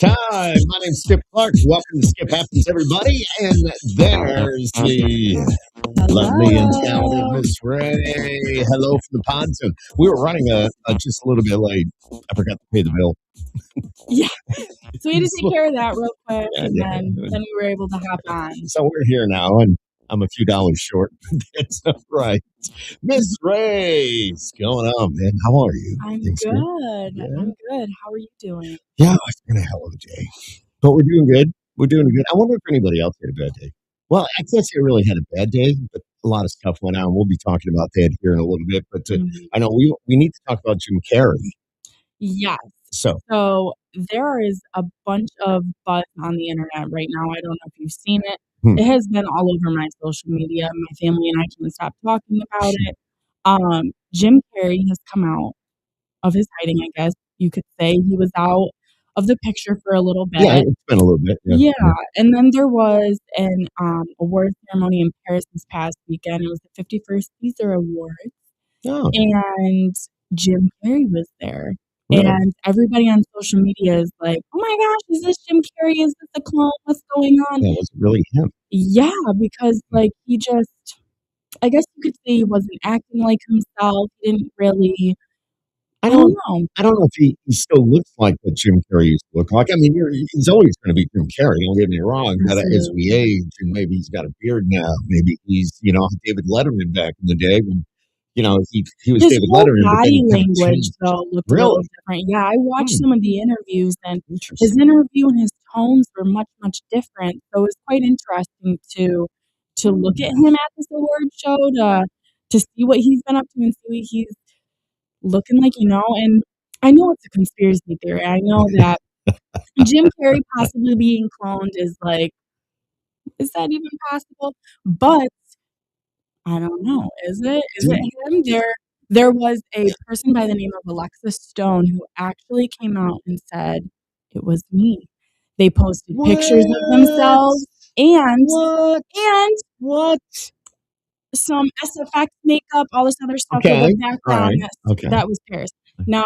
time. My name's Skip Clark. Welcome to Skip Happens, everybody. And there's the lovely and talented Hello. Miss Ray. Hello from the pontoon. We were running just a little bit late. I forgot to pay the bill. Yeah. So we had to take care of that real quick, Yeah, and yeah. then we were able to hop on. So we're here now, and I'm a few dollars short. That's all right. Miss Ray, what's going on, man? How are you? I'm Things good. Yeah. I'm good. How are you doing? Yeah, it's been a hell of a day. But we're doing good. We're doing good. I wonder if anybody else had a bad day. Well, I can't say I really had a bad day, but a lot of stuff went on. We'll be talking about that here in a little bit. But Mhm. I know we need to talk about Jim Carrey. Yes. So, So there is a bunch of buzz on the internet right now. I don't know if you've seen it. Hmm. It has been all over my social media. My family and I can't stop talking about it. Jim Carrey has come out of his hiding, I guess you could say. He was out of the picture for a little yeah, bit. it's been a little bit. Yeah. Yeah, and then there was an award ceremony in Paris this past weekend. It was the 51st Caesar Awards, Oh, and Jim Carrey was there. really? And everybody on social media is like, "Oh my gosh, is this Jim Carrey? Is this a clone? What's going on?" Yeah, was it really him? Yeah, because like he just, I guess you could say he wasn't acting like himself. He didn't really, I I don't don't. know. I don't know if he still looks like what Jim Carrey used to look like. I mean, he's always going to be Jim Carrey. Don't get me wrong. But as we Absolutely. age, and maybe he's got a beard now. Maybe he's David Letterman back in the day when he was His David whole Letterman, but then body he kind of language, changed. though, looked a little Really? different. Yeah, I watched Hmm, some of the interviews, and his interesting. interview and his tones were much, much different. So it was quite interesting to look at him at this award show to see what he's been up to and see what he's looking like, And I know it's a conspiracy theory. I know that Jim Carrey possibly being cloned is like, is that even possible? But I don't know. Is it? Is it Do- him? There was a person by the name of Alexis Stone who actually came out and said it was me. They posted pictures of What? themselves and What? and What? some SFX makeup, all this other stuff for Okay. the All background. right. Okay. That was Paris. Now,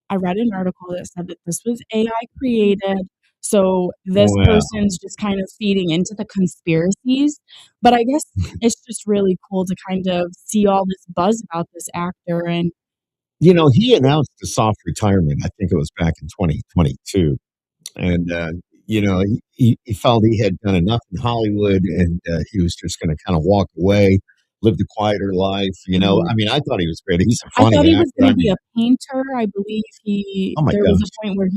I read an article that said that this was AI created. So this Well, person's just kind of feeding into the conspiracies. But I guess it's just really cool to kind of see all this buzz about this actor. And he announced a soft retirement. I think it was back in 2022. And, he felt he had done enough in Hollywood and he was just going to kind of walk away, live the quieter life. I mean, I thought he was great. He's a I funny thought he was actor. going I to be mean, a painter. I believe oh my there was gosh. a point where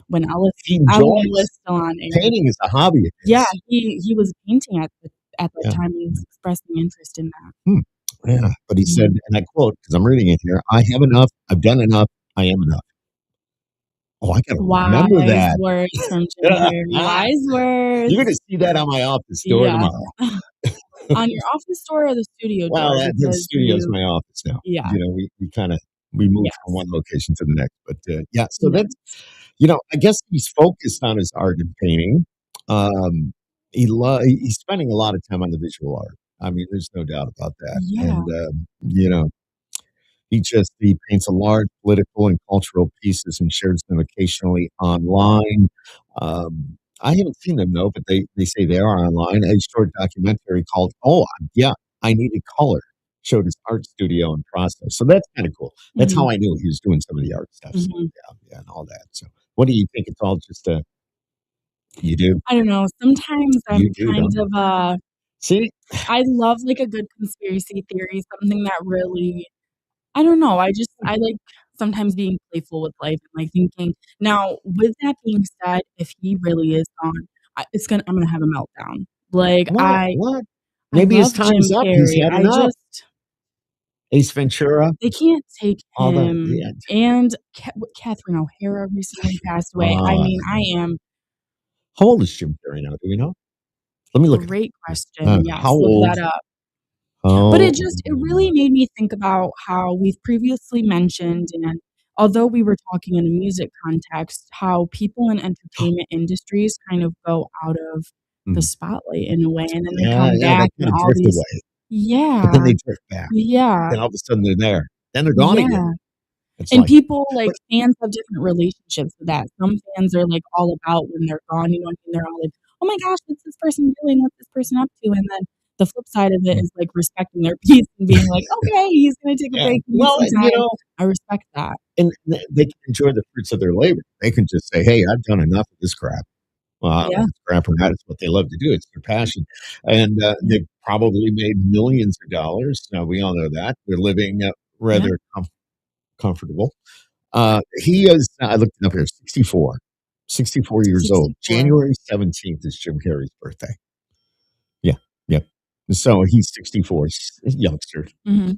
when He Ellen enjoys was still on air. painting is a hobby of Yeah, his. he was painting at that Yeah. time and was expressing interest in that. Hmm. Yeah. But he said, and I quote, because I'm reading it here, I have enough. I've done enough. I am enough. Oh, I got to remember Wise that. words from Jim Carrey. Wise words. You're going to see that on my office door Yeah. tomorrow. On your office door or the studio Well, door? the Because studio's my office now. yeah, We kind of we moved yes, from one location to the next, but yeah. So yeah, that's I guess he's focused on his art and painting. Um, he's spending a lot of time on the visual art. I mean, there's no doubt about that. yeah. And he paints a large political and cultural pieces and shares them occasionally online. I haven't seen them though, but they say they are online. A short documentary called "Oh Yeah, I Needed Color" showed his art studio and process. So that's kind of cool. That's how Mhm, I knew he was doing some of the art stuff. So mhm. yeah, and all that. So what do you think? It's all just you do, I don't know. Sometimes I'm you do, kind don't you? of See, I love like a good conspiracy theory, something that really I don't know. I like sometimes being playful with life and like thinking. Now, with that being said, if he really is gone, I'm gonna have a meltdown. Like what? What? I Maybe his love Jim time's up. He's Carrey. had enough. Ace Ventura, They can't take all the him. yeah. And Catherine O'Hara recently passed away. I Uh, mean, I am how old is Jim Carrey now? Do we know? Let me look at great question. how Yes, look old. that up. But Oh, it really made me think about how we've previously mentioned, and although we were talking in a music context, how people in entertainment industries kind of go out of the mhm. spotlight in a way, and then they Yeah, come yeah, they back and kind of all drift these, away, but then yeah, they drift back. yeah, Then all of a sudden they're there. Then they're gone again. yeah. It's And like, people, like, but fans have different relationships with that. Some fans are, like, all about when they're gone, you know what I mean? They're all like, "Oh my gosh, what's this person doing? What's this person up to?" And then the flip side of it is, like, respecting their peace and being like, "Okay, he's gonna take a yeah, break, he needs well, some you time." know, I respect that. and they can enjoy the fruits of their labor. They can just say, "Hey, I've done enough of this crap." Well, I don't know Yeah, if it's crap or not. It's what they love to do. It's their passion, and yeah, they've probably made millions of dollars. Now we all know that they're living yeah, rather comfortable. He is. I looked it up here. 64, 64 years old. 64. January 17th is Jim Carrey's birthday. Yeah, yeah. So he's 64. He's a youngster. Mhm.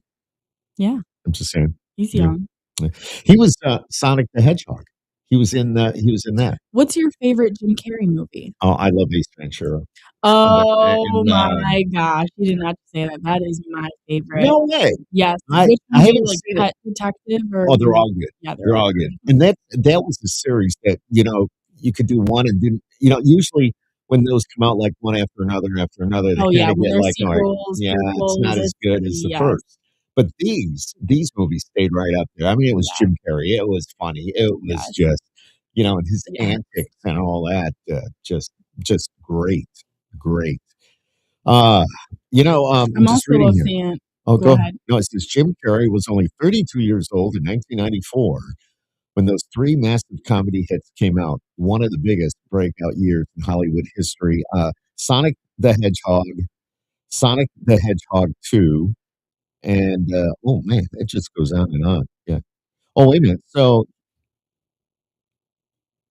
Yeah, I'm just saying. he's Yeah. young. Yeah. He was Sonic the Hedgehog. He was in. He was in that. What's your favorite Jim Carrey movie? Oh, I love Ace Ventura. Oh And my gosh, you did not have to say that. That is my favorite. no way. Yes. I Which I one do you haven't like, seen it. Pet Detective or Oh, they're all good. yeah, they're They're all all good. good. And that was a series that, you could do one and didn't, usually when those come out like one after another, they Oh, kind yeah, of when get there's like, all right, sequels, yeah, it's prequels, not as it's good as the yes, first. But these movies stayed right up there. I mean, it was yeah, Jim Carrey. It was funny. It was yes, just, and his yeah. antics and all that, just great, great. Uh, I'm I'm just also reading a here. fan Oh, go go. ahead. No, it says Jim Carrey was only 32 years old in 1994 when those three massive comedy hits came out. One of the biggest breakout years in Hollywood history. Sonic the Hedgehog, Sonic the Hedgehog 2, and oh man, it just goes on and on. Yeah. Oh, wait a minute.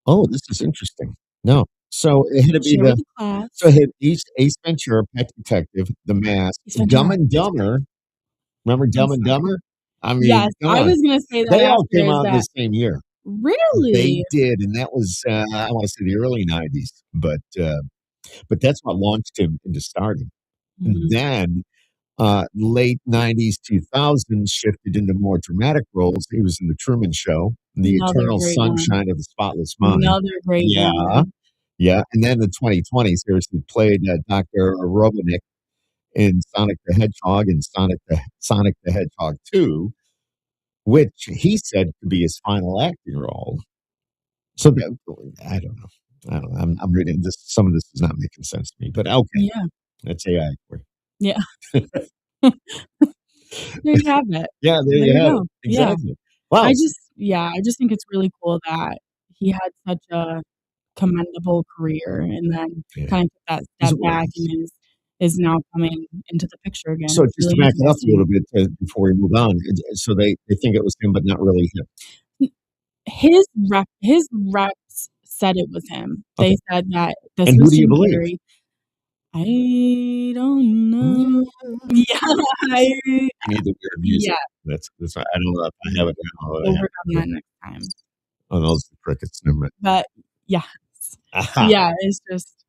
Oh, this is interesting. No. So it had to be Share with the so class. it had Ace Ventura, Pet Detective, The Mask, Ace Dumb Ventura. and Dumber. Remember I'm Dumb and sorry. Dumber? I Yes, mean, come I on. was gonna say that They all after came is out in the that same year. They really? did, and that was, I wanna say the early '90s, but that's what launched him into stardom. And Mhm. then, late '90s, 2000s shifted into more dramatic roles. He was in The Truman Show, The Another Eternal great one. Sunshine of the Spotless Mind. Another great Yeah, one. yeah, and then the 2020s, here's he played, Dr. Robotnik in Sonic the Hedgehog and Sonic the Hedgehog 2, which he said could be his final acting role. So that I don't know. I don't know. I'm reading this. Some of this is not making sense to me, but okay, Yeah, that's AI for yeah. you. There you have it. Yeah, there There you you have it. go. Yeah. Exactly. Wow. I just think it's really cool that he had such a commendable career and then Yeah. kind of took that He's step a back workhorse. and is now coming into the picture again. So It's just to really back it up a little interesting. bit before we move on, so they think it was him, but not really him. His reps said it was him. Okay. They said that this And who was do you Jim believe? Carrey. I don't Mm, know. Yeah, I You need the weird music. yeah, That's I don't know if I have it now. I we'll have work on it. that next time. Oh, those are crickets. Never mind. But, yes. Aha. Yeah, it's just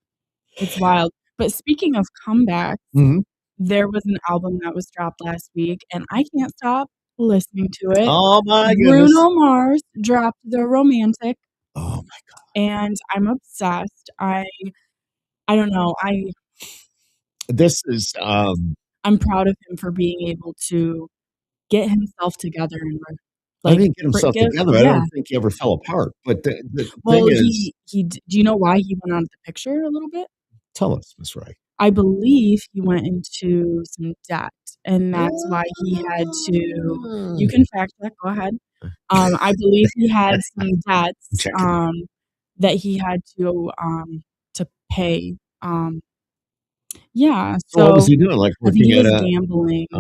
it's wild. But speaking of comebacks, Mhm. there was an album that was dropped last week, and I can't stop listening to it. Oh my goodness. Bruno Mars dropped The Romantic, Oh my god. and I'm obsessed. I don't know, This is I'm proud of him for being able to get himself together and I like, didn't get himself forgive together. I yeah. don't think he ever fell apart. But the thing Well, is, he d do you know why he went out of the picture a little bit? tell us, Miss Wright. I believe he went into some debt, and that's why he had to you Ah. can fact check, go ahead. I believe he had some I'm debts, checking. that he had to pay, yeah, So what was so he doing? Like I think working he at was a gambling, but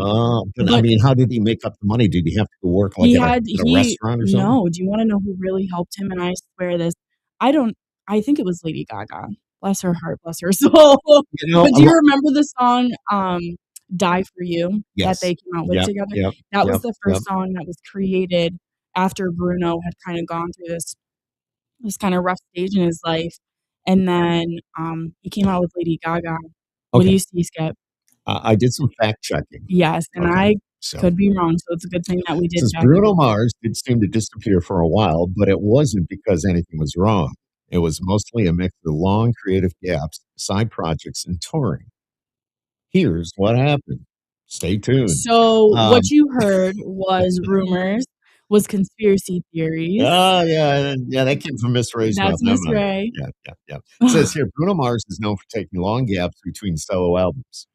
I but mean, how did he make up the money? Did he have to go work like he at a had at a he restaurant or something? no, do you wanna know who really helped him? And I swear this, I don't I think it was Lady Gaga. Bless her heart, bless her soul. You know, But a do you lo remember the song, "Die for You" that yes. they came out with Yep, together? yep, That was yep, the yep. first song that was created after Bruno had kinda gone through this kinda rough stage in his life, and then, he came out with Lady Gaga. What do Okay. you see, Skip? I did some fact checking. Yes, and Okay. I So could be wrong, so it's a good thing that we did since check. Bruno Mars did seem to disappear for a while, but it wasn't because anything was wrong. It was mostly a mix of long creative gaps, side projects, and touring. Here's what happened. Stay tuned. So, what Um, you heard was rumors was conspiracy theories. Yeah, that came from Miss Ray's mouth, That's not Miss mine. Ray. Yeah. It says here, Bruno Mars is known for taking long gaps between solo albums.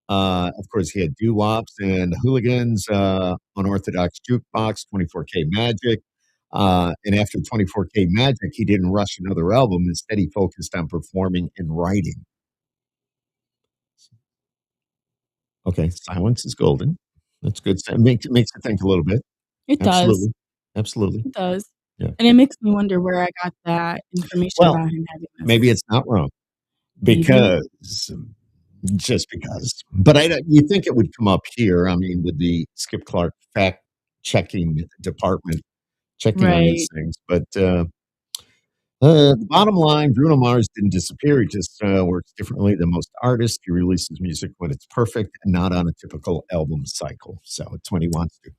Of course, he had doo-wops and hooligans, unorthodox jukebox, 24K Magic. And after 24K Magic, he didn't rush another album. Instead, he focused on performing and writing. Okay, silence is golden. That's good. It makes you think a little bit. It does. Absolutely. Absolutely. It does. Yeah. And it makes me wonder where I got that information Well, about him having maybe this. it's not wrong Maybe. because just because. But I don't, you think it would come up here? I mean, with the Skip Clark fact checking department checking on these Right. things. But the bottom line, Bruno Mars didn't disappear. He just works differently than most artists. He releases music when it's perfect and not on a typical album cycle. So it's when he wants to,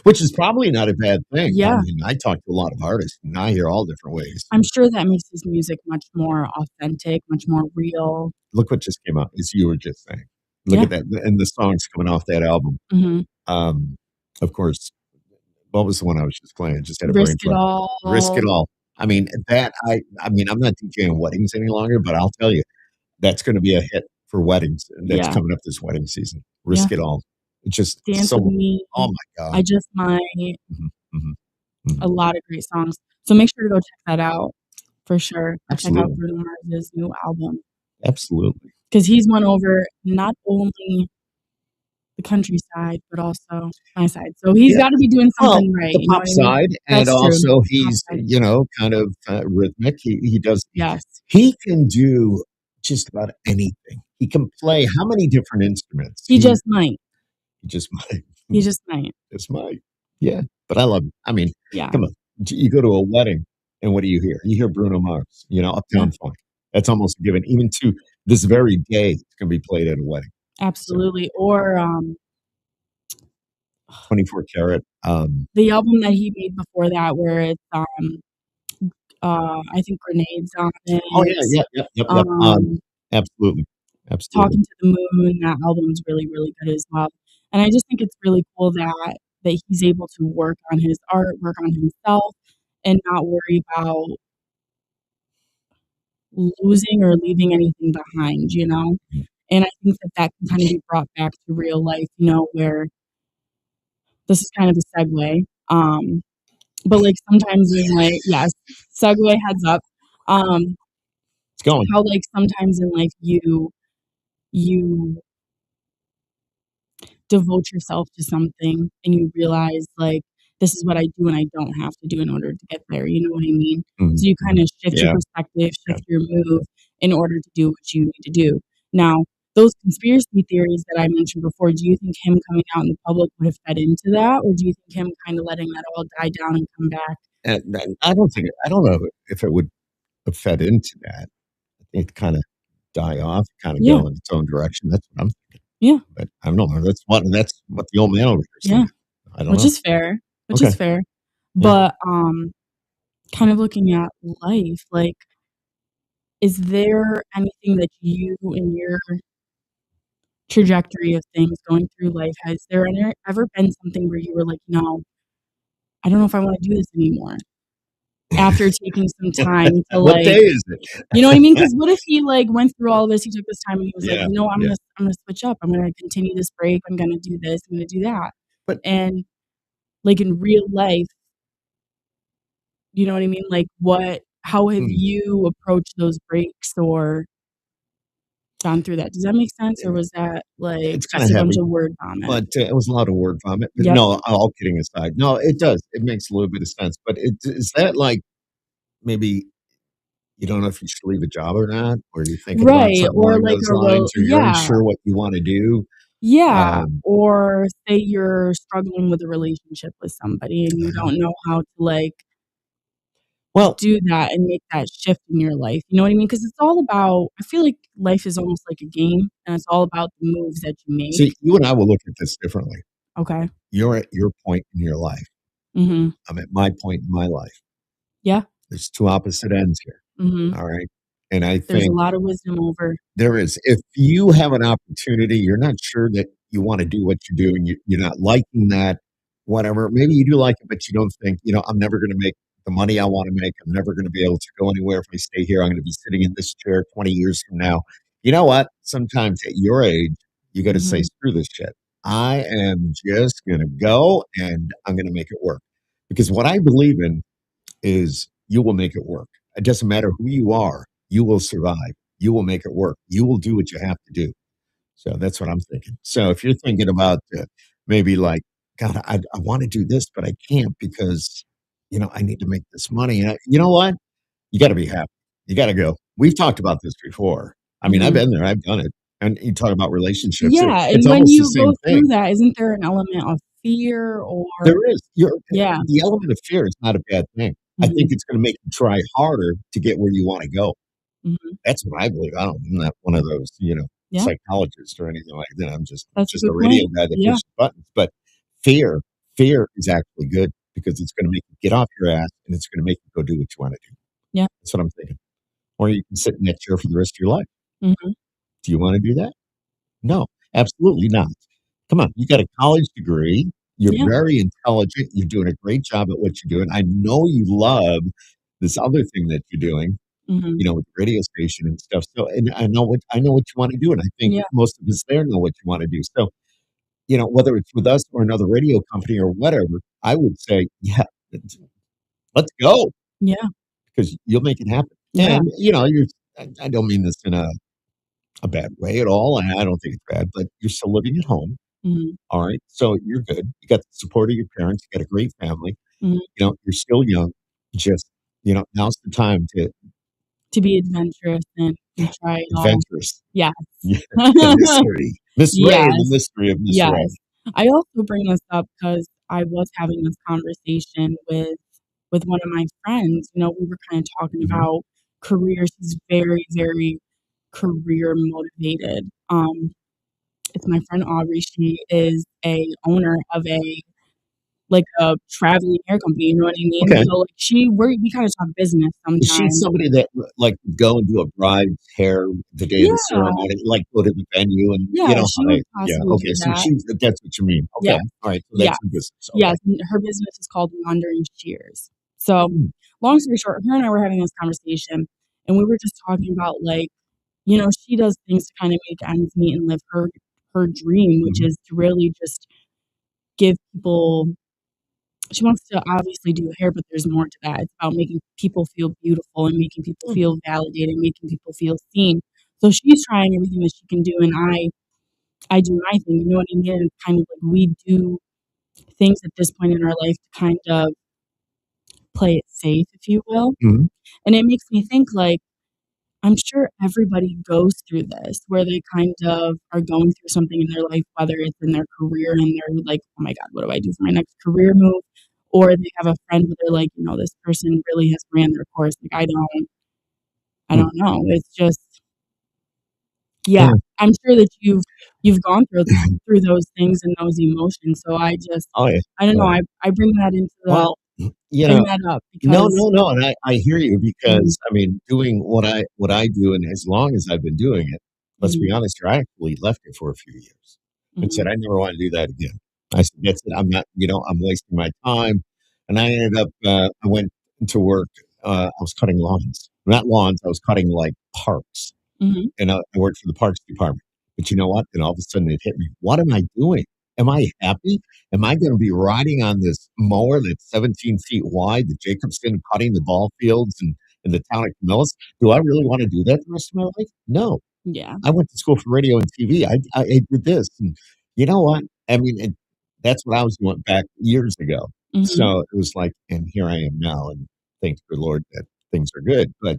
which is probably not a bad thing. I Yeah. mean, I talk to a lot of artists and I hear all different ways. I'm sure that makes his music much more authentic, much more real. Look what just came out, as you were just saying. Look Yeah. at that. And the songs coming off that album. Mhm. Of course, what was the one I was just playing? Just had a brain Risk It fart. Risk It All. All. I mean, I mean, I'm not DJing weddings any longer, but I'll tell you, that's gonna be a hit for weddings that's Yeah. coming up this wedding season. Yeah. Risk It All. It's just Dance With so Me. oh my god. I Just Might. Mhm, mhm, A mhm. lot of great songs. So make sure to go check that out for sure. Go check out Absolutely. Bruno Mars' new album. Absolutely. Because he's won over not only the countryside, but also my side. So he's Yeah. gotta be doing Well, something right, the you know pop what I mean? side, and That's true. also Pop he's, side. kind of, rhythmic. He does Yes. he can do just about anything. He can play how many different instruments? He just might. He just might. He just might. Just might. Yeah, but I love it. I mean, Yeah. come on. You go to a wedding, and what do you hear? You hear Bruno Mars, Yeah. Uptown Funk. That's almost a given. Even to this very day, it's gonna be played at a wedding. So Absolutely. Or, 24 Karat, the album that he made before that where it's, I think Grenades on oh, yeah, it. yep. Absolutely. Absolutely. Talking to the Moon, that album's really, really good as well. And I just think it's really cool that he's able to work on his art, work on himself, and not worry about losing or leaving anything behind, you know? Mm. And I think that can kind of be brought back to real life, you know, where this is kind of a segue. But like sometimes in like yes, segue heads up. It's going. How like sometimes in life you devote yourself to something and you realize like this is what I do and I don't have to do in order to get there. You know what I mean? Mhm, So you kind mhm. of shift your Yeah, perspective, yeah. shift your move in order to do what you need to do. Now, those conspiracy theories that I mentioned before, do you think him coming out in the public would have fed into that? Or do you think him kind of letting that all die down and come back? And I don't know if it would have fed into that. It kinda die off, kinda Yeah. go in its own direction. That's what I'm thinking. Yeah. But I don't know. That's what the old man over here is Yeah. thinking. I don't Which know. is fair. Which Okay. is fair. Yeah. But kind of looking at life, like, is there anything that you in your trajectory of things going through life, has there ever been something where you were like, "No, I don't know if I wanna do this anymore," after taking some time to, What day like is it? you know what I mean? Because what if he, like, went through all this, he took this time and he was like, Yeah, "You know, yeah. I'm gonna switch up. I'm gonna continue this break. I'm gonna do this. I'm gonna do that." But And, like, in real life, you know what I mean? Like, how have hmm, you approached those breaks or gone through that? Does that make sense, or was that, like, it's kinda just a bunch heavy, of word vomit? but, it was a lot of word vomit. But Yep. no, all kidding aside. No, it does. It makes a little bit of sense. But is that like maybe you don't know if you should leave a job or not, or you're thinking about Right, something or along like those a lines, or you're yeah, unsure what you wanna do? yeah, Um, or say you're struggling with a relationship with somebody and you uh-huh. don't know how to, like, Well, do that and make that shift in your life, you know what I mean? Because it's all about I feel like life is almost like a game, and it's all about the moves that you make. see, you and I will look at this differently. Okay. You're at your point in your life. Mhm. I'm at my point in my life. Yeah. There's 2 opposite ends here, Mhm. all right? And I There's a think lot of wisdom over there is if you have an opportunity, you're not sure that you wanna do what you do, and you're not liking that whatever. Maybe you do like it, but you don't think, I'm never going to make the money I want to make. I'm never going to be able to go anywhere if I stay here. I'm going to be sitting in this chair 20 years from now. You know what? Sometimes at your age, you got to say, Mhm. screw this shit. I am just going to go and I'm going to make it work. Because what I believe in is you will make it work. It doesn't matter who you are, you will survive. You will make it work. You will do what you have to do. So that's what I'm thinking. So if you're thinking about maybe like, God, I want to do this, but I can't because, I need to make this money. And you know what? You got to be happy. You got to go. We've talked about this before. I mean, I've Mhm. been there. I've done it. And you talk about relationships. Yeah, It's and when almost the you go same through thing. that, isn't there an element of fear or There is. yeah. The element of fear is not a bad thing. I think Mhm. it's going to make you try harder to get where you want to go. Mhm. That's what I believe. I'm not one of those, Yeah, psychologists or anything like that. I'm just that's a just a good radio point. guy that Yeah, pushes buttons. But fear, fear is actually good because it's going to make you get off your ass and it's going to make you go do what you want to do. yeah. That's what I'm thinking. Or you can sit in that chair for the rest of your life. Mhm. Do you want to do that? No, absolutely not. Come on, you got a college degree. You're Yeah. very intelligent. You're doing a great job at what you're doing. I know you love this other thing that you're doing, Mhm. with the radio station and stuff. So, and I know what you want to do, and I think Yeah, most of us there know what you want to do. So, whether it's with us or another radio company or whatever, I would say, yeah, let's go yeah, because you'll make it happen. yeah. And I don't mean this in a bad way at all, and I don't think it's bad, but you're still living at home. Mhm. All right, so you're good. You got the support of your parents. You got a great family. Mhm. You're still young. Just now's the time to To be adventurous and try it all. adventurous. Yes. Yeah, the mystery. Miss Ray, the Yes, mystery of Miss Ray. yes. I also bring this up because I was having this conversation with one of my friends. We were kinda talking Mhm. about careers. He's very, very career motivated. It's my friend Aubrey. She is a owner of a traveling hair company, you know what I mean? Okay. So, we kinda talk business Is she sometimes. somebody that like would go and do a bride's hair the day of the Yeah, ceremony, like go to the venue and yeah, she how would they yeah, possibly okay. do So that. that's what you mean. Okay. Yes, All right. So yes, that's in business. Okay. yes, and her business is called Wandering Shears. So, Mm, long story short, her and I were having this conversation, and we were just talking about, she does things to kinda make ends meet and live her dream, which mhm, is to really just give people. She wants to obviously do hair, but there's more to that. It's about making people feel beautiful and making people mm, feel validated, making people feel seen. So she's trying everything that she can do, and I do my thing, you know what I mean? And kind of like we do things at this point in our life to kind of play it safe, if you will. mhm, And it makes me think like I'm sure everybody goes through this where they kind of are going through something in their life, whether it's in their career and they're like, "Oh my god, what do I do for my next career move?" Or they have a friend where they're like, "This person really has ran their course." Like, I mm. don't know. It's just yeah, Yeah. I'm sure that you've gone through those things and those emotions. So Oh yeah. I don't Oh know, yeah. I bring that into the Well, bring that up no, because no, no, and I hear you mhm, because I mean, doing what I do, and as long as I've been doing it, let's be mhm, honest here, I actually left it for a few years and said mhm, I never want to do that again. I said that's it. I'm not, I'm wasting my time, and I ended up. I went to work. I was cutting lawns, not lawns. I was cutting like parks, mhm, and I worked for the parks department. But you know what? And all of a sudden it hit me. What am I doing? Am I happy? Am I going to be riding on this mower that's 17 feet wide, the Jacobson cutting the ball fields and in the town of Camillus? Do I really want to do that the rest of my life? No. yeah, I went to school for radio and TV. I did this. And you know what? I mean, that's what I was doing back years ago. mhm, So it was like, and here I am now. And thanks the Lord that things are good. But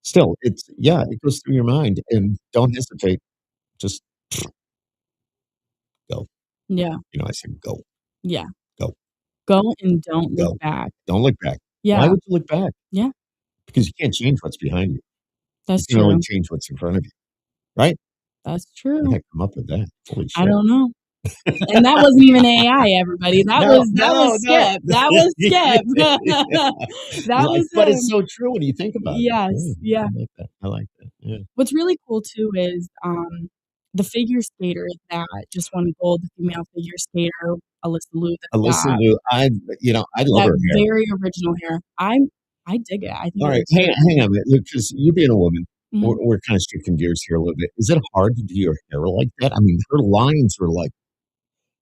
still, yeah, it goes through your mind and don't hesitate. Just go. yeah, I said, go, yeah. go, Go and don't look go. back. Don't look back. Why Yeah, would you look back? yeah, Because you can't change what's behind you. You that's can only true. change what's in front of you, right? That's How the true. heck come up with that? Holy I shit. don't know. And that wasn't even AI, everybody. That No, was that no, was no. Skip. That was Skip. Yeah. That was But it's him. so true when you think about it. Yeah, Yes, yeah. I like that. I like that. Yeah. What's really cool too is, the figure skater that just won gold, the female figure skater, Alyssa Liu, that's Alyssa got Liu, I love that her hair. very original hair. I dig it. I think All it right, looks good. hang on a minute, because you being a woman, Mhm. we're kind of shifting gears here a little bit. Is it hard to do your hair like that? I mean, her lines are like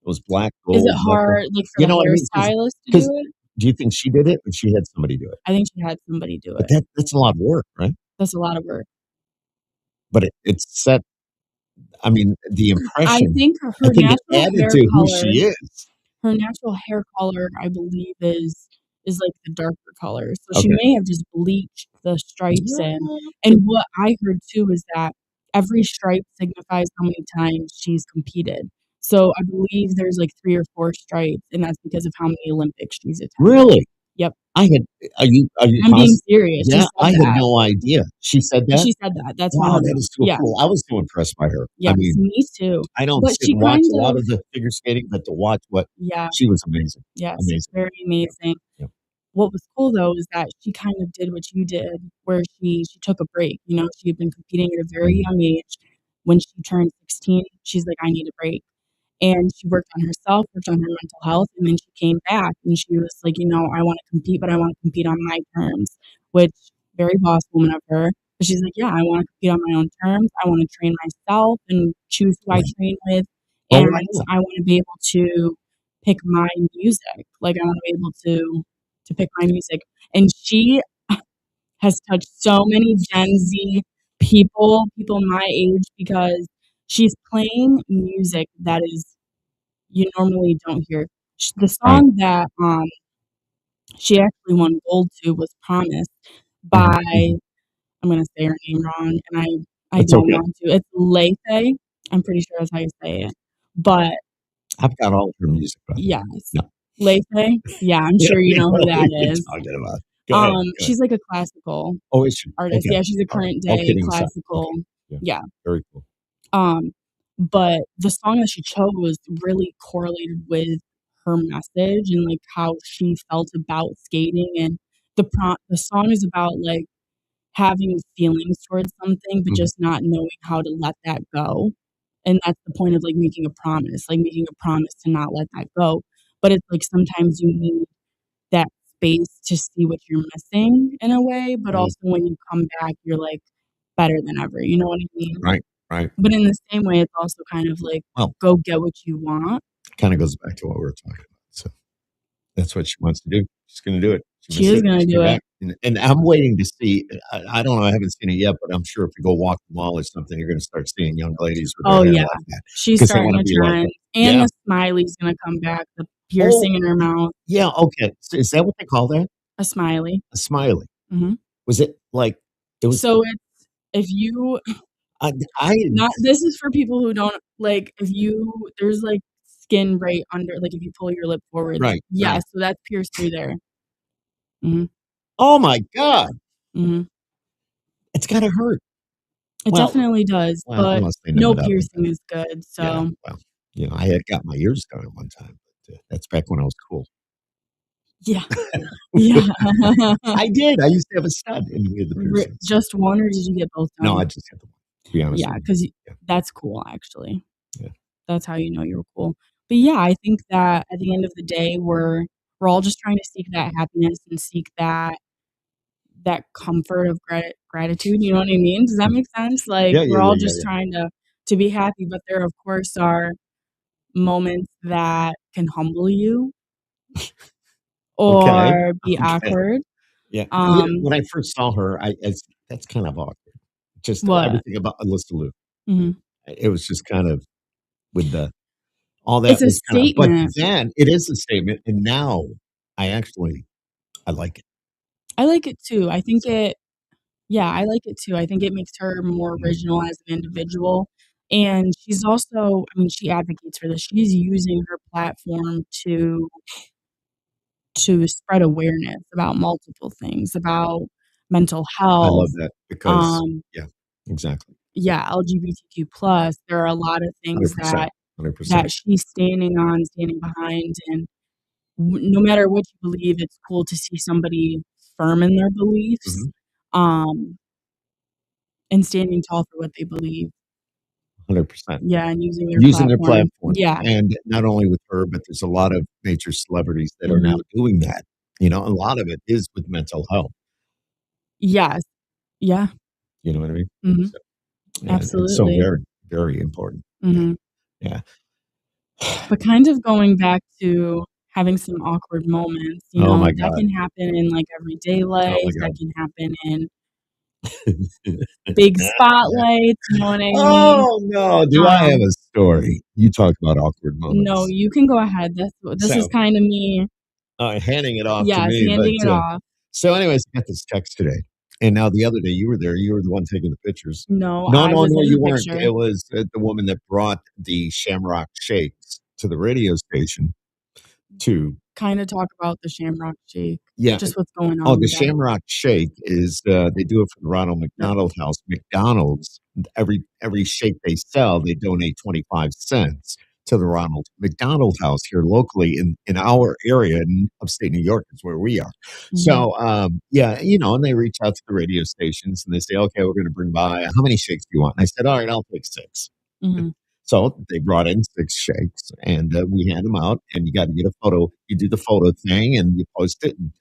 those black Is it gold leopard. hard, like, for You the know what I mean? hairstylist to Because do it? do you think she did it or she had somebody do it? I think she had somebody do But it. that's a lot of work, right? That's a lot of work. But it's set. I mean, the I impression. think I her think it natural added hair to who color she is. her natural hair color, I believe, is like the darker color. So she Okay. may have just bleached the stripes in. Yeah. And what I heard too is that every stripe signifies how many times she's competed. So I believe there's like 3 or 4 stripes, and that's because of how many Olympics she's attended. Really? Yep. I had. Are you I'm being positive? serious. She Yeah, said I had that. no idea. She said that? She said that. That's one Wow, of that them. is so Yeah. cool. I was so impressed by her. I Yes, mean, me too. I don't But sit she and watch kind a lot of of the figure skating, but to watch what yeah, she was amazing. yes, Amazing. very Yeah, amazing. yeah. What was cool though is that she kind of did what you did, where she took a break. You know, she had been competing at a very Mhm. young age. When she turned 16, she's like, I need a break. And she worked on herself, worked on her mental health, and then she came back and she was like, you know, I want to compete, but I want to compete on my terms, which very boss woman of her. But she's like, yeah, I want to compete on my own terms. I want to train myself and choose who I Right. train with, Well, and why not? I want to be able to pick my music. Like I want to be able to pick my music. And she has touched so many Gen Z people my age, because she's playing music that is you normally don't hear. The Right. song that she actually won gold to was "Promise" Mhm, by mhm. I'm gonna say her name wrong, and I That's don't okay. want to. It's Lethe. I'm pretty sure that's how you say it. But I've got all of her music, by the way. yes, No. Lethe. Yeah, I'm Yeah, sure you we know who know who that you're is. talking about. Go ahead, go ahead. She's like a classical Oh, is she? artist. Okay. Yeah, she's a All right. current All day kidding aside. classical. Okay. Yeah. Yeah. Very cool. Um, but the song that she chose really correlated with her message and like how she felt about skating, and the song is about like having feelings towards something but Mhm. just not knowing how to let that go. And that's the point of like making a promise to not let that go. But it's like sometimes you need that space to see what you're missing in a way, but Mhm. also when you come back, you're like better than ever. You know what I mean? Right, right. But in the same way, it's also kind of like, Well, go get what you want. kinda goes back to what we were talking about. So that's what she wants to do. She's gonna do it. She She missed is it. gonna She came do it. back. And I'm waiting to see. I don't know. I haven't seen it yet, but I'm sure if you go walk the mall or something, you're gonna start seeing young ladies with their Oh, hair yeah. like that She's because they starting wanna a be like trend, her. and Yeah. the smiley's gonna come back, the Oh, piercing in her mouth, yeah, okay. So is that what they call that? a smiley. A smiley. Mhm. Was it like it was So it's if you I not this is for people who don't like, if you there's, like, skin right under like, if you pull your lip forward, right, yeah, right. so that's pierced through there. Mhm, Oh my god. mhm. It's gotta hurt. It Well, definitely does, I'm but not saying them no without piercing is good, yeah, so well, I had got my ears done at one time, but, that's back when I was cool. yeah, yeah. I did. I used to have a stud and we had the R piercings. just one, or did you get both No, I done? just had the one, to be honest Yeah, with you. 'cause Yeah, that's cool, actually. yeah. That's how you know you're cool. But, yeah, I think that at the end of the day, we're all just trying to seek that happiness and seek that comfort of gratitude, you know what I mean? Does that make sense? Like, Yeah, yeah, we're all yeah, yeah, just yeah. trying to be happy, but there, of course, are moments that can humble you Okay, or be okay. awkward. Yeah. Um, When I first saw her, that's kind of awkward. Just what? everything about Alyssa Liu. Mhm. It was just kind of with the all that It's a was kinda but statement. then it is a statement, and now I actually I like it. I like it too. I think So, yeah, I like it too. I think it makes her more mhm, original as an individual, and she's also I mean, she advocates for this. She's using her platform to spread awareness about multiple things, about mental I health, love that because um, yeah, exactly. yeah, LGBTQ+. There are a lot of things 100%, 100%. that she's standing behind, and no matter what you believe, it's cool to see somebody firm in their beliefs, Mhm. um, and standing tall for what they believe. 100%. Yeah, and using their Using their platform. platform, Yeah. and not only with her, but there's a lot of major celebrities that are now Mhm. doing that. You know, a lot of it is with mental health. Yes. Yeah. You know what I mean? Mhm. So, yeah, it's so Absolutely. very, very important. Yeah, Mhm. yeah. But kind of going back to having some awkward moments, Oh my that god. can happen in, like, everyday Oh my life, that god. can happen in big spotlights, you know what I mean? Oh, no, do I have Um, a story? You talk about awkward no, moments. you can go ahead. This is So, kinda me, handing it off to yes, me, but, handing it off. so anyways, I got this text today, and now the other day you were there, you were the one taking the pictures. No, No, I no, was no, in the you weren't. picture. It was, the woman that brought the Shamrock Shakes to the radio station to Kinda talk about the Shamrock Shake, yeah. just what's going Oh, on the with that. Shamrock Shake is, they do it for the Ronald Yep. McDonald House. McDonald's, every shake they sell, they donate 25 cents to the Ronald McDonald House here locally in our area in upstate New York is where we are. Mhm. So, yeah, you know, and they reach out to the radio stations and they say, "Okay, we're gonna bring by how many shakes do you want?" And I said, "Alright, I'll take 6." Mhm. So they brought in 6 shakes and, we hand them out and you gotta get a photo. You do the photo thing and you post it and,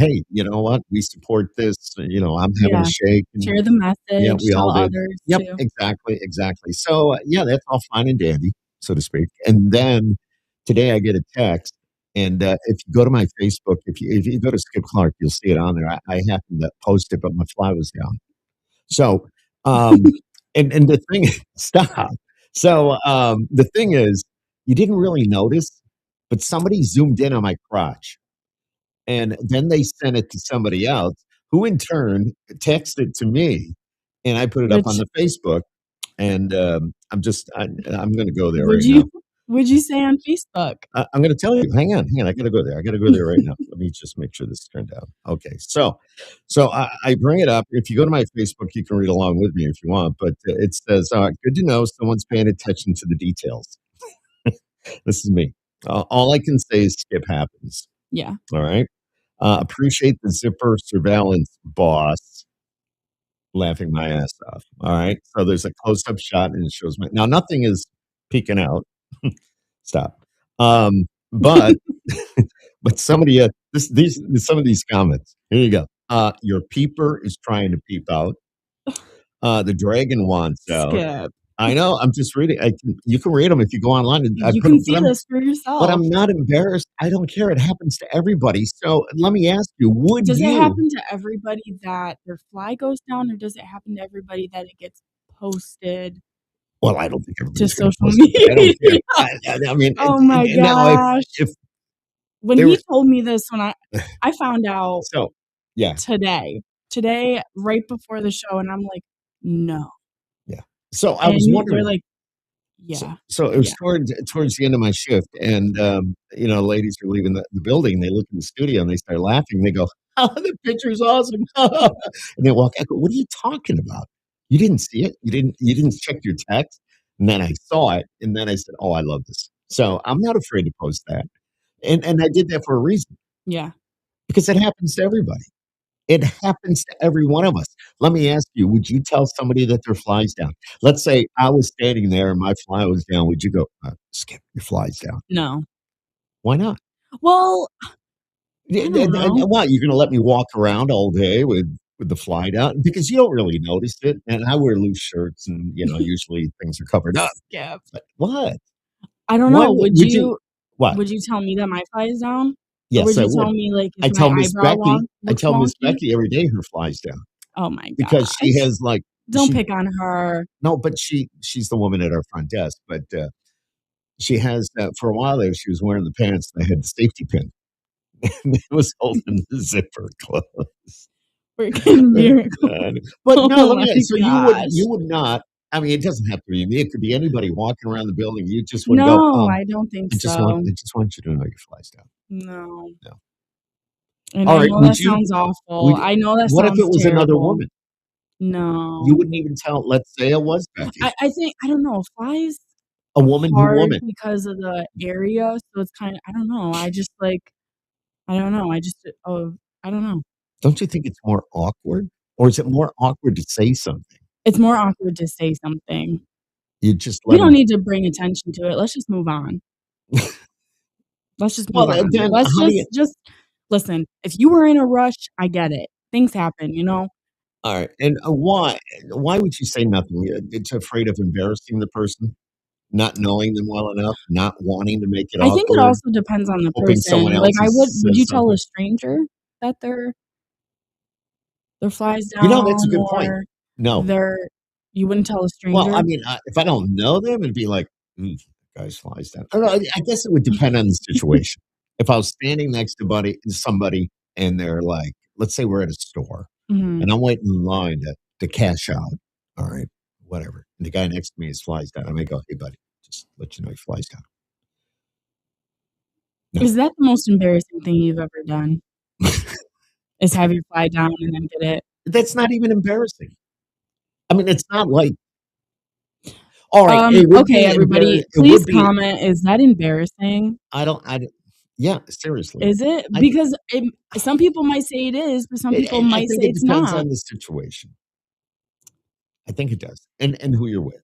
"Hey, you know what? We support this, I'm having a Yeah. shake," and Share the yeah, message, we tell all did. others Yep, too. exactly, exactly. So, yeah, that's all fine and dandy, so to speak, and then today I get a text, and, if you go to my Facebook, if you go to Skip Clark, you'll see it on there. I happened to post it, but my fly was down. So, um, and the thing stop. So, the thing is, you didn't really notice, but somebody zoomed in on my crotch, and then they sent it to somebody else, who in turn texted to me, and I put it up on Which the Facebook, and, I'm gonna go there would right you now. would you say on Facebook? I'm gonna tell you. Hang on, I gotta go there. I gotta go there right now. Let me just make sure this is turned down. Okay, so I bring it up. If you go to my Facebook, you can read along with me if you want, but, it says, "Good to know someone's paying attention to the details." This is me. All I can say is skip happens, Yeah. alright? Appreciate the zipper surveillance boss laughing my ass off, alright? So there's a close-up shot, and it shows my now nothing is peeking out. Stop. But but somebody, some of these comments. Here you go. Your peeper is trying to peep out. The dragon wants out. Skip. I know. I'm just reading. You can read them if you go online. And I You put can them, see this for but yourself. I'm not embarrassed. I don't care. It happens to everybody. So let me ask you: would Does it you? happen to everybody that their fly goes down, or does it happen to everybody that it gets posted Well, I don't think to everybody's going to social post it, but I don't care. media? I mean, Oh my and now gosh. if When they he were told me this, when I found out so, yeah, today, right before the show, and I'm like, "No." yeah. So I was And they're wondering. like, So "Yeah, so it was yeah." towards the end of my shift, and, ladies are leaving the building, they look in the studio, and they start laughing, they go, "Oh, the picture's awesome." And they walk out, I go, "What are you talking about? You didn't see it? You didn't check your text?" And then I saw it, and then I said, "Oh, I love this." So, I'm not afraid to post that, and I did that for a reason, Yeah. because it happens to everybody. It happens to every one of us. Let me ask you, would you tell somebody that their fly's down? Let's say I was standing there and my fly was down. Would you go, "Skip, your fly's down"? No. Why not? Well, Yeah, I don't know. what, you're gonna let me walk around all day with the fly down? Because you don't really notice it, and I wear loose shirts and, usually things are covered up. Skip. But what? I don't Why know. would you what? Would you tell me that my fly is down? Or would Yes, I you would. tell me, like, if I my tell Miss eyebrow Becky I looks tell Miss wonky? Becky every day her fly's down Oh my because she gosh. has, like Don't she pick on her. no, but she's the woman at our front desk, but, she has, for a while there, she was wearing the pants that had the safety pin, and it was holding the zipper closed. Freaking miracle. But no, Oh let my me ask so you gosh. would not I mean, it doesn't have to be me, it could be anybody walking around the building, you just wouldn't go, No, I don't think so. I just want you to know your fly's down." No. No. And I Alright, know that sounds awful. would I know that what if it sounds was another terrible. woman? You No. wouldn't even tell let's say it was Becky, I think I don't know, flies a woman to hard woman. because of the area, so it's kinda I don't know, I just, like I don't know, I just I don't know. Don't you think it's more awkward? Or is it more awkward to say something? It's more awkward to say something. You just We let don't them. need to bring attention to it. Let's just move on. Let's just move Well, on. then Let's how do you just listen. If you were in a rush, I get it. Things happen, you know? alright, and, why would you say nothing? It's afraid of embarrassing the person? Not knowing them well enough? Not wanting to make it I think it awkward? also depends on the Hoping someone person. Like else I would says you tell a something? stranger that their flies That's a down good point. or No. their you wouldn't tell a Well, stranger? I mean, if I don't know them, it'd be like, "Ooh, that guy's flies down." I don't know, I guess it would depend on the situation. If I was standing next to somebody and they're like, let's say we're at a store Mhm. and I'm waiting in line to cash out, all right, whatever, and the guy next to me is flies down, I may go, "Hey, buddy, just let you know he flies down." Is No. that the most embarrassing thing you've ever done? Is have you fly down and then get it? That's not even embarrassing. I mean, it's not like alright, it would Okay, be everybody, it please would be comment, is that embarrassing? I don't yeah, seriously. Is it? I Because some people might say it is, but some people I might think say it it's depends not. on the situation. I think it does, and who you're with,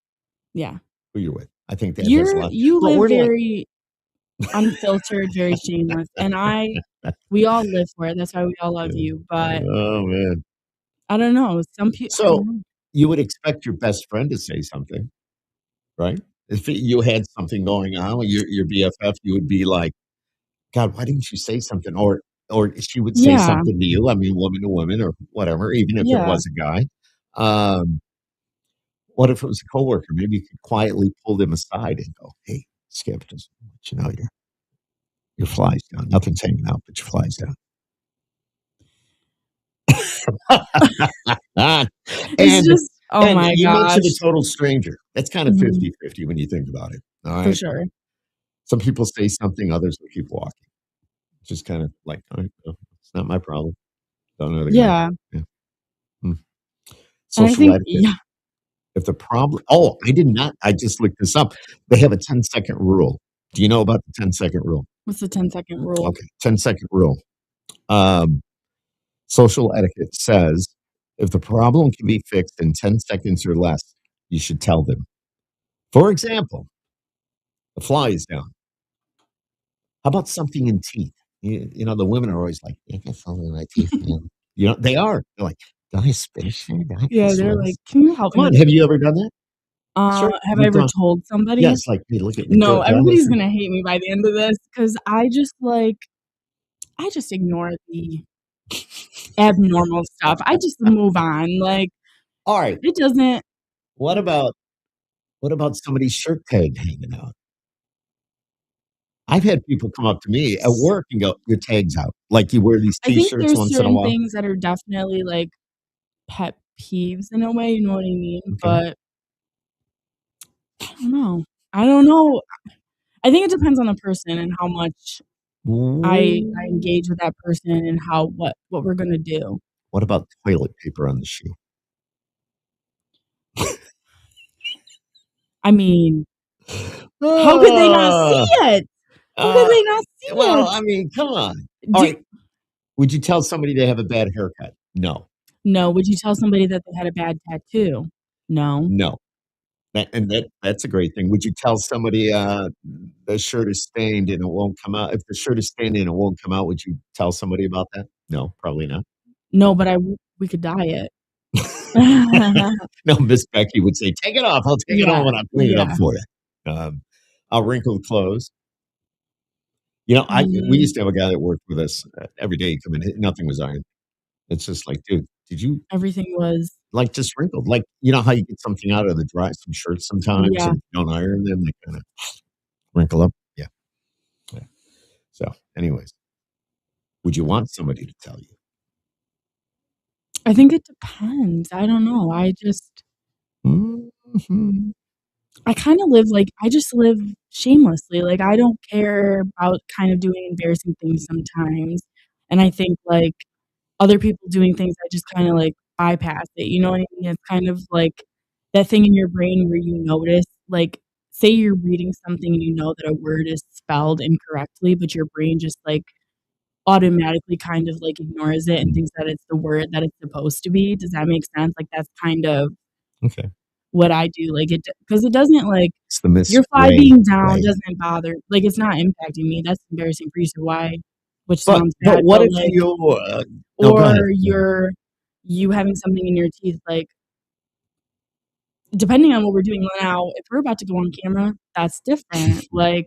Yeah. who you're with. I think that has a lot You but live we're like very unfiltered, very shameless, and we all live for it, that's why we all love you, but oh, man. I don't know, some people. I So, don't know. you would expect your best friend to say something, right? If you had something going on with your BFF, you would be like, "God, why didn't you say something?" Or she would say Yeah, something to you, I mean, woman to woman or whatever, even if it yeah. was a guy. Um, what if it was a coworker? Maybe you could quietly pull them aside and go, "Hey, Skip, just let you know your fly's down. Nothing's hanging out, but your fly's down." It's And just oh my you mentioned a gosh. total stranger. That's kind of Mhm, 50-50 when you think about it, all for right? sure. Some people say something, others will keep walking. Just kind of like, "All right, well, it's not my problem. Don't know the guy." Yeah, Yeah. Hmm. and I Social think etiquette. yeah. If the problem I did not I just looked this up. They have a 10-second rule. Do you know about the 10-second rule? What's the 10-second rule? Okay, 10-second rule. Um, social etiquette says if the problem can be fixed in 10 seconds or less, you should tell them. For example, the fly is down. How about something in teeth? The women are always like, "I got something in my teeth, man." They are. They're like, "Do I spit here? Do I Yeah, piss they're like, once?" "Can you help Come me on, with have this?" you ever done that? Sure. Have I You've ever gone told yeah, somebody? it's like, "Hey, look at me. No, Do I everybody's listen?" gonna hate me by the end of this because I just ignore the abnormal stuff. I just move on, like, Alright, it doesn't. what about somebody's shirt tag hanging out? I've had people come up to me at work and go, "Your tag's out." Like, you wear these I think T-shirts there's once in a certain while. things that are definitely, like, pet peeves in a way, you know what I mean? Okay. But I don't know. I don't know. I think it depends on the person and how much I Ooh. engage with that person and how what we're gonna do. What about toilet paper on the shoe? I mean, how could they not see Ah, it? How could uh, they not see well, it? I mean, come on. Do Alright, would you tell somebody they have a bad haircut? No. No, would you tell somebody that they had a bad tattoo? No. No. That's a great thing. Would you tell somebody, the shirt is stained and it won't come out? If the shirt is stained and it won't come out, would you tell somebody about that? No, probably not. No, but we could dye it. No, Miss Becky would say, "Take it off. I'll take it Yeah, home and I'll clean it up yeah. for you." I'll wrinkle the clothes. I We mean, used to have a guy that worked with us, every day he'd come in, nothing was ironed. It's just like, "Dude, did you" everything was like, just wrinkled. Like, how you get something out of the dry some shirts sometimes, yeah. and if you don't iron them, they kinda wrinkle up? Yeah, yeah. So, anyways, would you want somebody to tell you? I think it depends. I don't know. Mhm. I kinda live like I just live shamelessly, like, I don't care about kind of doing embarrassing things sometimes, and I think, like, other people doing things, I just kinda, like, bypass it, you know what I mean? It's kind of like that thing in your brain where you notice, like, say you're reading something and you know that a word is spelled incorrectly, but your brain just, like, automatically kind of, like, ignores it and Mm, thinks that it's the word that it's supposed to be. Does that make sense? Like, that's kind of okay. what I do, like, because it doesn't, like It's the your Miss fly Ray being down way. doesn't bother like, it's not impacting me, that's embarrassing for you, so why which But sounds but bad, what but, if like you, no, go or ahead. you having something in your teeth, like, depending on what we're doing now, if we're about to go on camera, that's different, like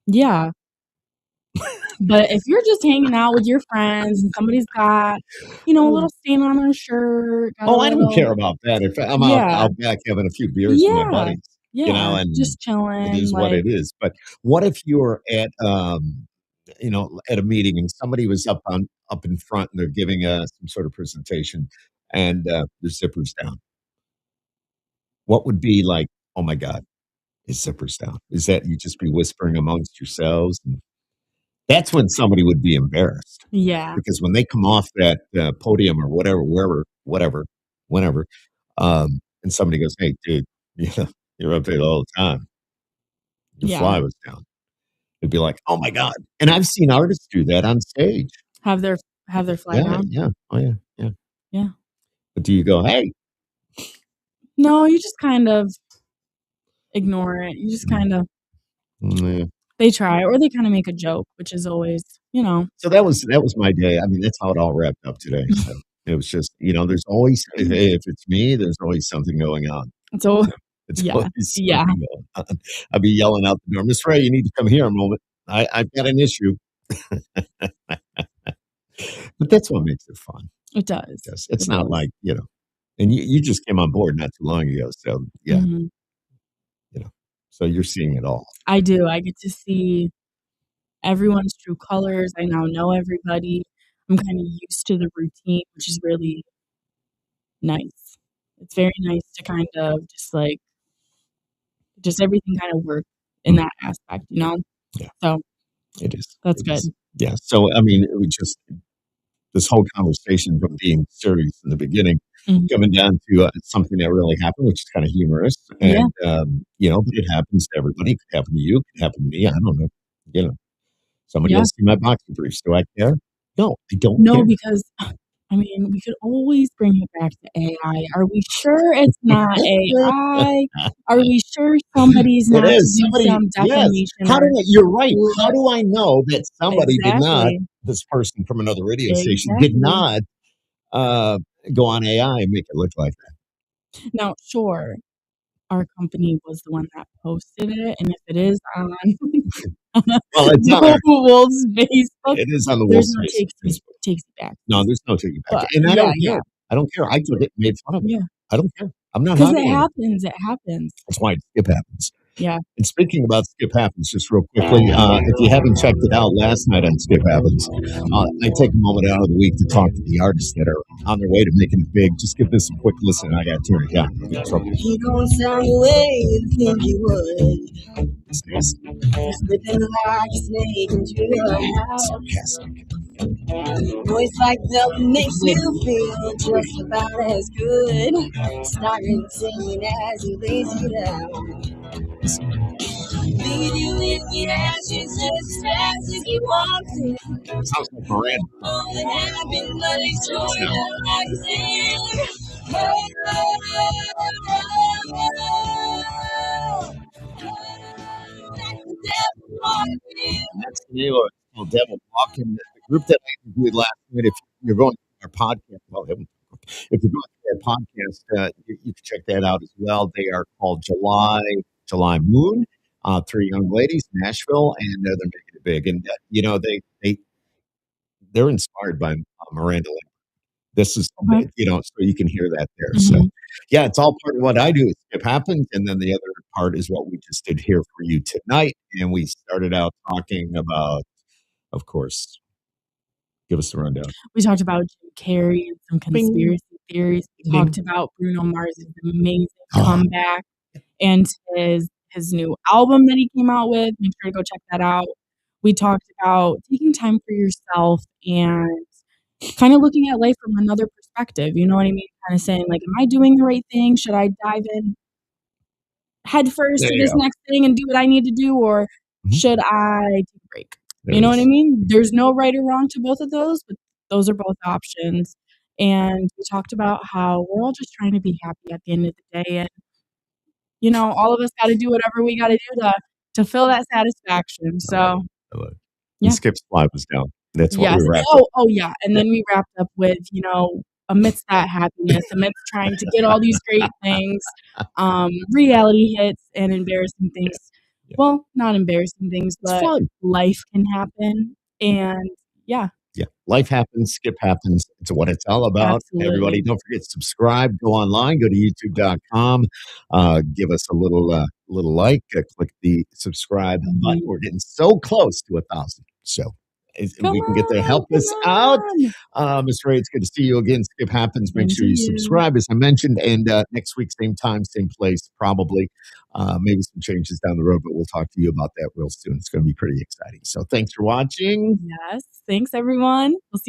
yeah. But if you're just hanging out with your friends and somebody's got, a little stain on their shirt, got a Oh, I don't little care about that. If I'm yeah. out back having a few beers with my Yeah. buddies, Yeah. and Just it chilling, is what like it is. But what if you're at, at a meeting and somebody was up in front and they're giving, some sort of presentation and, their zipper's down? What would be like, "Oh my god, his zipper's down." Is that you just be whispering amongst yourselves? And that's when somebody would be embarrassed. yeah. Because when they come off that, podium or whatever, wherever, whatever, whenever, and somebody goes, "Hey, dude, yeah, you're up there all the time. Your Yeah. fly was down." It'd be like, "Oh my god." And I've seen artists do that on stage. Have their have their fly Yeah, down. yeah. Oh, yeah, yeah. Yeah. But do you go, "Hey?" No, you just kind of ignore it. You just Mm, kinda yeah. they try or they kinda make a joke, which is always, So that was my day. I mean, that's how it all wrapped up today. So it was just, there's always if it's me, there's always something going on. so It's yeah. always Yeah. something going on. I'd be yelling out the door, "Miss Ray, you need to come here a moment. I've got an issue." But that's what makes it fun. It does. Because it's It not does. like, and you just came on board not too long ago, so yeah, Mhm. you know, so you're seeing it all. I do. I get to see everyone's true colors. I now know everybody. I'm kinda used to the routine, which is really nice. It's very nice to kind of just, like just everything kinda work in Mm, that aspect, you know? yeah, So, it is. that's It good. is. Yeah, so, I mean, it was just this whole conversation from being serious in the beginning, Mhm. coming down to, something that really happened, which is kinda humorous, Yeah. and, but it happens to everybody. It could happen to you, it could happen to me, I don't know, you know? Somebody Yeah. else see my boxer briefs, do I care? No, I don't No, care. because I mean, we could always bring it back to AI. Are we sure it's not AI? Are we sure somebody's It not to is. do Somebody, some yes. defamation How or do I you're right. How do I know that somebody did not exactly. this person from another radio station did Exactly. not, uh, go on AI and make it look like that? Now, sure, our company was the one that posted it, and if it is on Well, it's on the our Wolves Facebook, it is on the there's Wolves no Facebook. takesy back. No, there's no taking back, But and I yeah, don't yeah, care. I don't care. I took it, made fun of it. yeah. I don't care. I'm not 'Cause hiding anything. it happens. That's why Skip happens. Yeah. And speaking about Skip Happens, just real quickly, if you haven't checked it out last night on Skip Happens, I take a moment out of the week to talk to the artists that are on their way to making it big. Just give this a quick listen. I got to turn it down. He don't sound the way you think he would. It's nasty. Slipping like a snake into your house. Sarcastic. Voice like that makes you feel just about as good. Starting singing as he lays you down. Leave you in the ashes as fast as he walks in. Sounds like Miranda. All that happened, but he's showing up like a sin. That's the name of it. It's called Devil Walking. The group that I interviewed last night, if you're going to our podcast, well, if you're going to our podcast, you can check that out as well. They are called July Moon. Three young ladies, Nashville, and they're making it big. And they're inspired by Miranda Lambert. This is, Okay. so you can hear that there. So, Mhm. yeah, it's all part of what I do. It happens, and then the other part is what we just did here for you tonight. And we started out talking about, of course, give us the rundown. We talked about Jim Carrey and some Bing, conspiracy theories. We bing. talked about Bruno Mars' amazing Oh, comeback and his new album that he came out with. Make sure to go check that out. We talked about taking time for yourself and kinda looking at life from another perspective, you know what I mean? Kinda saying, like, "Am I doing the right thing? Should I dive in head first there to you this go. next thing and do what I need to do, or Mhm. should I take a break?" There You it know what I is. mean? There's no right or wrong to both of those, but those are both options, and we talked about how we're all just trying to be happy at the end of the day, and, you know, all of us gotta do whatever we gotta do to feel that satisfaction, I love so, it. I love it. And yeah. Skip's fly was down. That's what we Yes. wrapped up. Oh, yeah, and Yeah. then we wrapped up with, you know, amidst that happiness, amidst trying to get all these great things, reality hits and embarrassing Yeah. things. Yeah. Well, not embarrassing things, It's but fun. life can happen, and yeah, Yeah. Life happens, Skip happens. It's what it's all about. Everybody, absolutely. don't forget to subscribe. Go online, go to youtube.com. Give us a little like, click the subscribe button. Mhm. We're getting so close to 1,000. So if Come we can get there, on, help come us out. on. Miss Ray, it's good to see you again. Skip happens. Make Same sure to you you. subscribe, as I mentioned. And next week, same time, same place, probably. Maybe some changes down the road, but we'll talk to you about that real soon. It's going to be pretty exciting. So thanks for watching. Yes, thanks everyone. We'll see